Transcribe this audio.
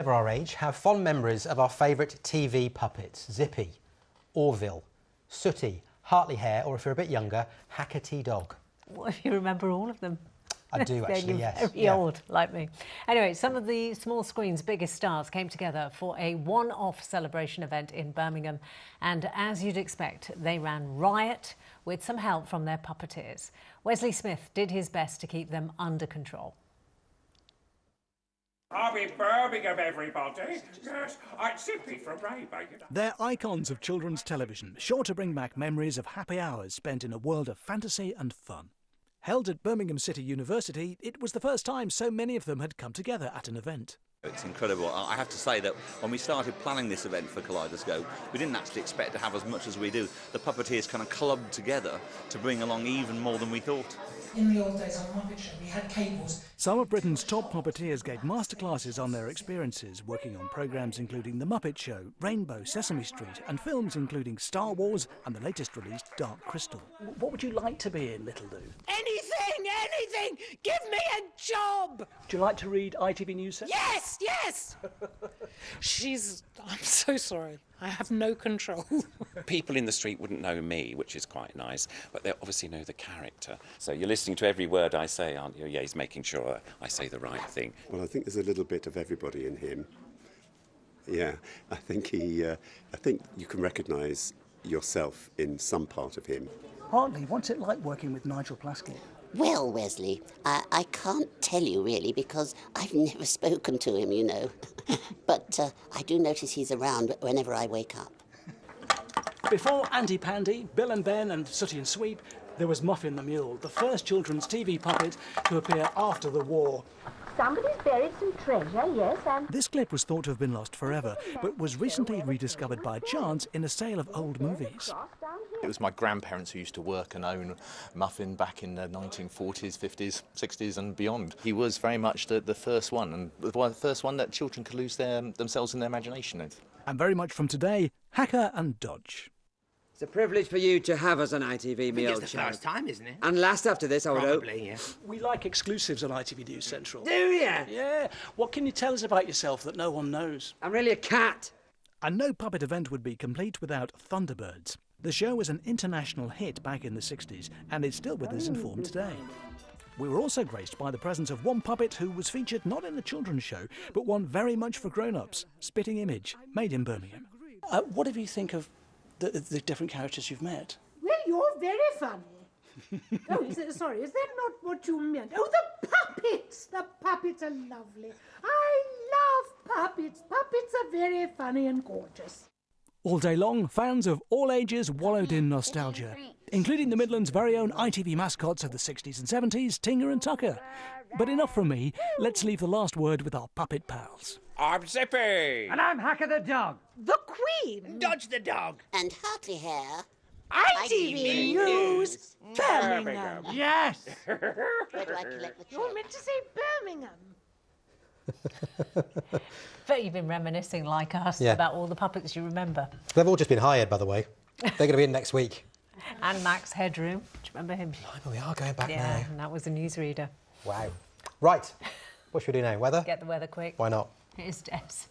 Of our age have fond memories of our favourite TV puppets: Zippy, Orville, Sooty, Hartley Hare, or if you're a bit younger, Hackerty Dog. What if you remember all of them? I do actually, You're yes. very old, like me. Anyway, some of the small screen's biggest stars came together for a one-off celebration event in Birmingham, and as you'd expect, they ran riot with some help from their puppeteers. Wesley Smith did his best to keep them under control. I'll be Birmingham, everybody. Yes, I'm Zippy from Rainbow. They're icons of children's television, sure to bring back memories of happy hours spent in a world of fantasy and fun. Held at Birmingham City University, it was the first time so many of them had come together at an event. It's incredible. I have to say that when we started planning this event for Kaleidoscope, we didn't actually expect to have as much as we do. The puppeteers kind of clubbed together to bring along even more than we thought. In the old days on Muppet Show, we had cables. Some of Britain's top puppeteers gave masterclasses on their experiences, working on programmes including The Muppet Show, Rainbow, Sesame Street, and films including Star Wars and the latest released Dark Crystal. What would you like to be in, Little Do? Anything! Give me a job! Do you like to read ITV News Central? Yes! I'm so sorry. I have no control. People in the street wouldn't know me, which is quite nice, but they obviously know the character. So you're listening to every word I say, aren't you? Yeah, he's making sure I say the right thing. Well, I think there's a little bit of everybody in him. Yeah, I think you can recognise yourself in some part of him. Hartley, what's it like working with Nigel Plaskett? Well, Wesley, I can't tell you really because I've never spoken to him, you know. But I do notice he's around whenever I wake up. Before Andy Pandy, Bill and Ben and Sooty and Sweep, there was Muffin the Mule, the first children's TV puppet to appear after the war. Somebody's buried some treasure, yes, and... This clip was thought to have been lost forever, but was recently rediscovered by chance in a sale of old movies. It was my grandparents who used to work and own Muffin back in the 1940s, 50s, 60s and beyond. He was very much the first one, and the first one that children could lose themselves in their imagination with. And very much from today, Hacker and Dodge. It's a privilege for you to have us on ITV, me old It's the first time, isn't it? And last after this, I would hope. Probably, yeah. We like exclusives on ITV News Central. Do you? Yeah. What can you tell us about yourself that no one knows? I'm really a cat. And no puppet event would be complete without Thunderbirds. The show was an international hit back in the 60s, and it's still with us in form today. We were also graced by the presence of one puppet who was featured not in a children's show, but one very much for grown-ups, Spitting Image, made in Birmingham. What do you think of the different characters you've met? Well, you're very funny. Oh, is that not what you meant? Oh, the puppets! The puppets are lovely. I love puppets. Puppets are very funny and gorgeous. All day long, fans of all ages wallowed in nostalgia, including the Midlands' very own ITV mascots of the 60s and 70s, Tinger and Tucker. But enough from me, let's leave the last word with our puppet pals. I'm Zippy. And I'm Hacker the Dog. The Queen. Dodge the dog. And Hartley Hare. ITV News Birmingham. Yes! Where do I collect the check? You're meant to say Birmingham. Bet you've been reminiscing like us about all the puppets you remember. They've all just been hired, by the way. They're going to be in next week. And Max Headroom. Do you remember him? We are going back now. Yeah, and that was a newsreader. Wow. Right. What should we do now? Weather? Get the weather quick. Why not? Here's Jess.